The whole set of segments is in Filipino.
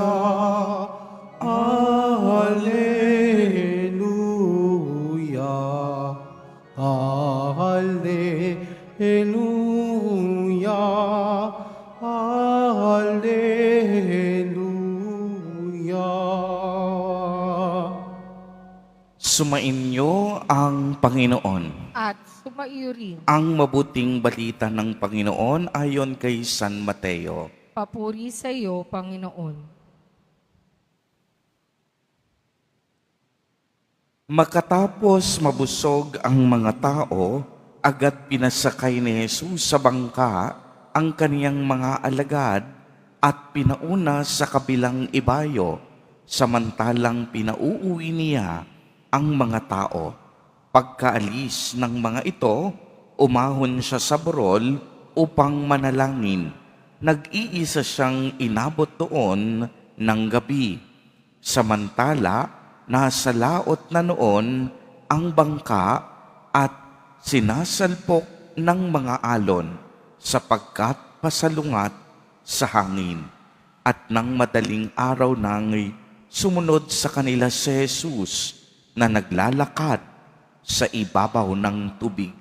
Alleluia, Alleluia, Alleluia. Sumainyo ang Panginoon. At sumaiyo rin. Ang mabuting balita ng Panginoon ayon kay San Mateo. Papuri sa iyo, Panginoon. Makatapos mabusog ang mga tao, agad pinasakay ni Jesus sa bangka ang kaniyang mga alagad at pinauna sa kabilang ibayo, samantalang pinauuwi niya ang mga tao. Pagkaalis ng mga ito, umahon siya sa burol upang manalangin. Nag-iisa siyang inabot doon ng gabi. Samantala, nasa laot na noon ang bangka at sinasalpok ng mga alon sapagkat pasalungat sa hangin. At nang madaling araw nang sumunod sa kanila si Jesus na naglalakad sa ibabaw ng tubig.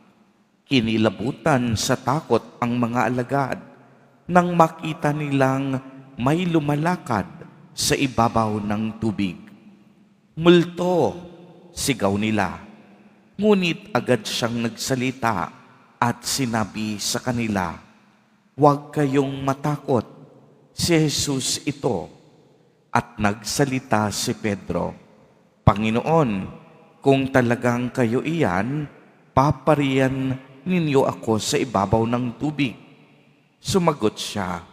Kinilabutan sa takot ang mga alagad nang makita nilang may lumalakad sa ibabaw ng tubig. Multo, sigaw nila. Ngunit agad siyang nagsalita at sinabi sa kanila, "Huwag kayong matakot, si Jesus ito." At nagsalita si Pedro, "Panginoon, kung talagang kayo iyan, paparian ninyo ako sa ibabaw ng tubig." Sumagot siya,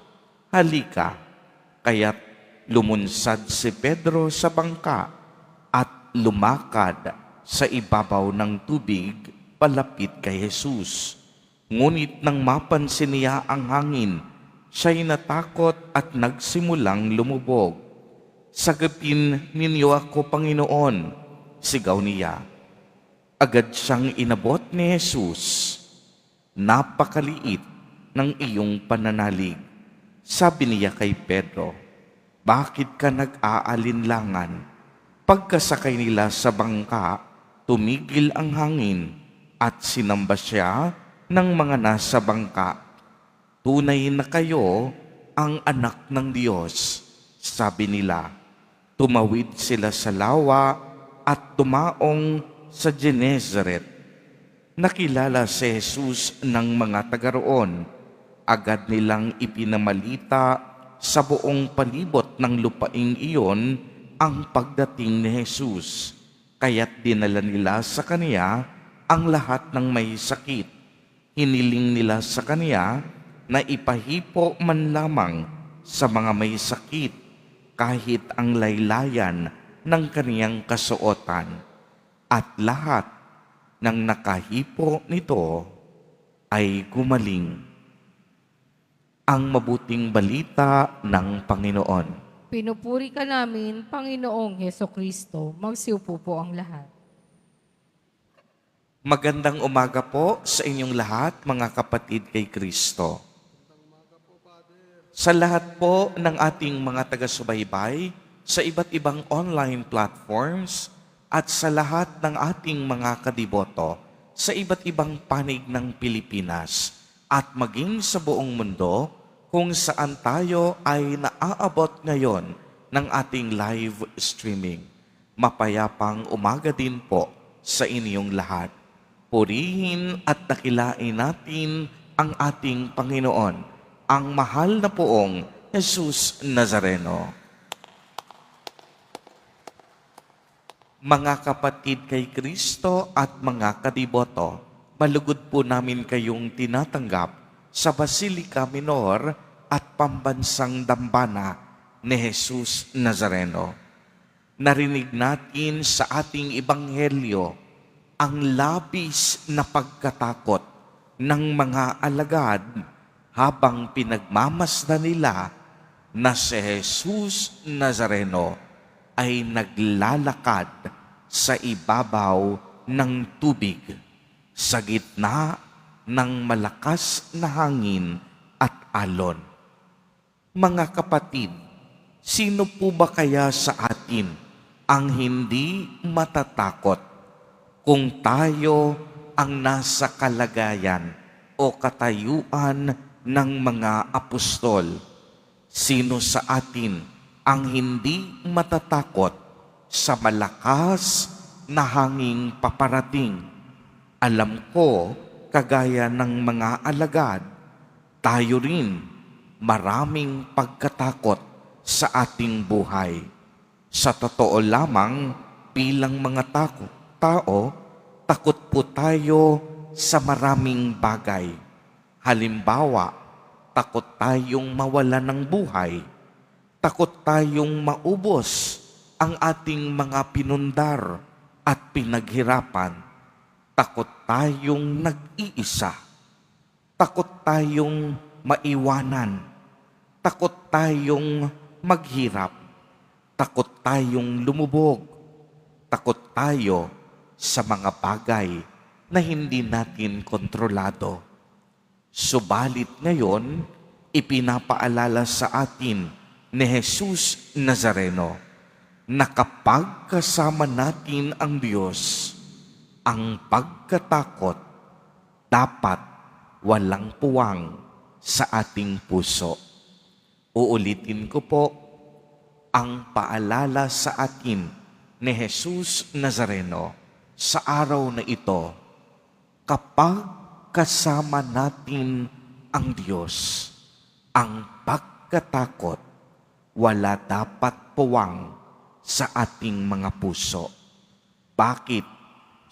"Halika." Kaya't lumunsad si Pedro sa bangka at lumakad sa ibabaw ng tubig palapit kay Jesus. Ngunit nang mapansin niya ang hangin, siya'y natakot at nagsimulang lumubog. "Sagapin ninyo ako, Panginoon," sigaw niya. Agad siyang inabot ni Jesus. "Napakaliit ng iyong pananalig." Sabi niya kay Pedro, "Bakit ka nag-aalinlangan?" Pagkasakay nila sa bangka, tumigil ang hangin at sinamba siya ng mga nasa bangka. "Tunay na kayo ang anak ng Diyos," sabi nila. Tumawid sila sa lawa at tumaong sa Genesaret. Nakilala si Jesus ng mga taga roon. Agad nilang ipinamalita sa buong palibot ng lupaing iyon ang pagdating ni Jesus. Kaya't dinala nila sa kaniya ang lahat ng may sakit. Hiniling nila sa kaniya na ipahipo man lamang sa mga may sakit kahit ang laylayan ng kaniyang kasuotan. At lahat ng nakahipo nito ay gumaling. Ang mabuting balita ng Panginoon. Pinupuri ka namin, Panginoong Hesukristo. Magsiupo po ang lahat. Magandang umaga po sa inyong lahat, mga kapatid kay Kristo. Sa lahat po ng ating mga taga-subaybay sa iba't ibang online platforms at sa lahat ng ating mga kadiboto sa iba't ibang panig ng Pilipinas at maging sa buong mundo kung saan tayo ay naaabot ngayon ng ating live streaming. Mapayapang umaga din po sa inyong lahat. Purihin at dakilain natin ang ating Panginoon, ang mahal na poong Jesus Nazareno. Mga kapatid kay Kristo at mga kadiboto, malugod po namin kayong tinatanggap sa Basilica Minor at Pambansang Dambana ni Jesus Nazareno. Narinig natin sa ating ebanghelyo ang labis na pagkatakot ng mga alagad habang pinagmamasdan nila na si Jesus Nazareno ay naglalakad sa ibabaw ng tubig sa gitna ng malakas na hangin at alon. Mga kapatid, Sino po ba kaya sa atin ang hindi matatakot kung tayo ang nasa kalagayan o katayuan ng mga apostol? Sino sa atin ang hindi matatakot sa malakas na hanging paparating? Alam ko, kagaya ng mga alagad, tayo rin maraming pagkatakot sa ating buhay. Sa totoo lamang, bilang mga tao, takot po tayo sa maraming bagay. Halimbawa, takot tayong mawala ng buhay. Takot tayong maubos ang ating mga pinundar at pinaghirapan. Takot tayong nag-iisa. Takot tayong maiwanan. Takot tayong maghirap. Takot tayong lumubog. Takot tayo sa mga bagay na hindi natin kontrolado. Subalit ngayon, ipinapaalala sa atin ni Jesus Nazareno na kapag kasama natin ang Diyos, ang pagkatakot dapat walang puwang sa ating puso. Uulitin ko po, ang paalala sa atin ni Jesus Nazareno sa araw na ito, kapag kasama natin ang Diyos, ang pagkatakot wala dapat puwang sa ating mga puso. Bakit?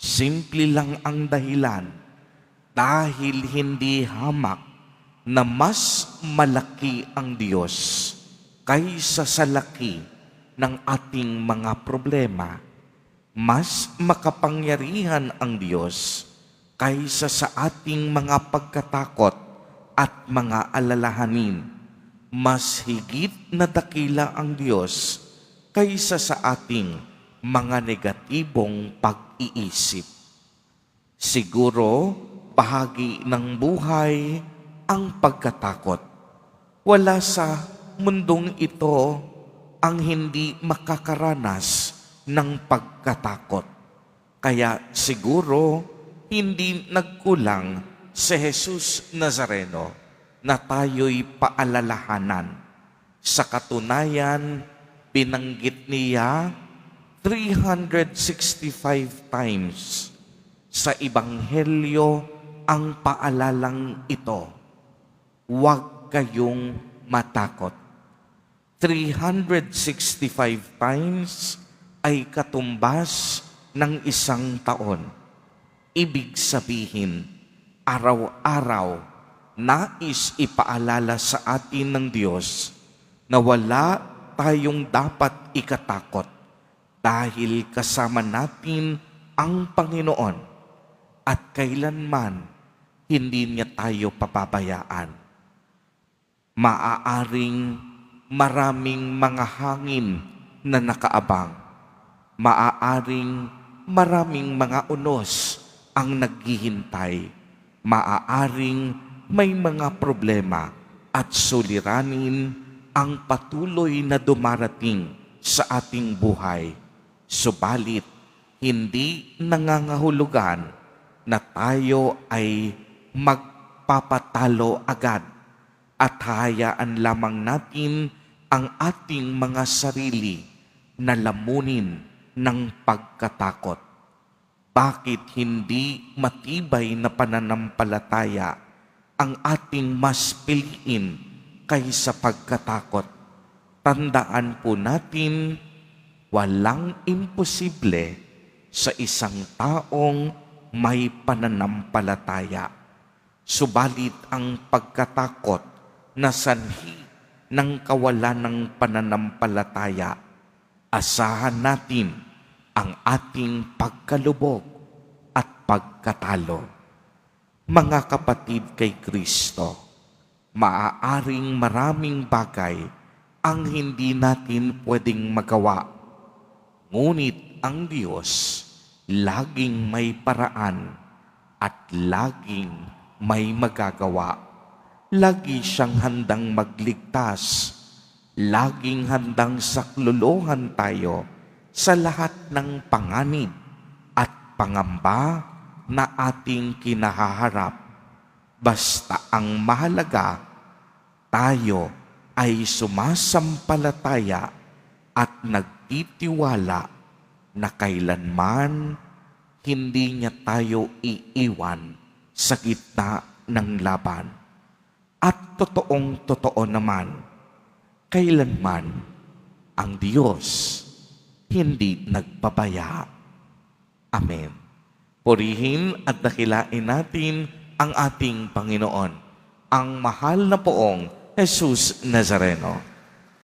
Simple lang ang dahilan, dahil hindi hamak na mas malaki ang Diyos kaysa sa laki ng ating mga problema. Mas makapangyarihan ang Diyos kaysa sa ating mga pagkatakot at mga alalahanin. Mas higit na dakila ang Diyos kaysa sa ating mga negatibong pag-iisip. Siguro, bahagi ng buhay ang pagkatakot. Wala sa mundong ito ang hindi makakaranas ng pagkatakot. Kaya siguro hindi nagkulang si Jesus Nazareno na tayo'y paalalahanan. Sa katunayan, binanggit niya 365 times sa Ebanghelyo ang paalalang ito. Huwag kayong matakot. 365 times ay katumbas ng isang taon. Ibig sabihin, araw-araw, nais ipaalala sa atin ng Diyos na wala tayong dapat ikatakot dahil kasama natin ang Panginoon at kailanman hindi niya tayo papabayaan. Maaaring maraming mga hangin na nakaabang. Maaaring maraming mga unos ang naghihintay. Maaaring may mga problema at suliranin ang patuloy na dumarating sa ating buhay. Subalit, hindi nangangahulugan na tayo ay magpapatalo agad at hayaan lamang natin ang ating mga sarili na lamunin ng pagkatakot. Bakit hindi matibay na pananampalataya ang ating mas piliin kaysa pagkatakot? Tandaan po natin, walang imposible sa isang taong may pananampalataya. Subalit ang pagkatakot na sanhi ng kawalan ng pananampalataya, asahan natin ang ating pagkalubog at pagkatalo. Mga kapatid kay Kristo, maaaring maraming bagay ang hindi natin pwedeng magawa. Ngunit ang Diyos laging may paraan at laging may magagawa. Lagi siyang handang magligtas laging handang saklolohan tayo sa lahat ng panganib at pangamba na ating kinahaharap. Basta ang mahalaga, tayo ay sumasampalataya at nagtitiwala na kailanman hindi niya tayo iiwan sa gitna ng laban. At totoong-totoo naman, kailanman ang Diyos hindi nagpapaya. Amen. Purihin at dakilain natin ang ating Panginoon, ang mahal na poong Jesus Nazareno.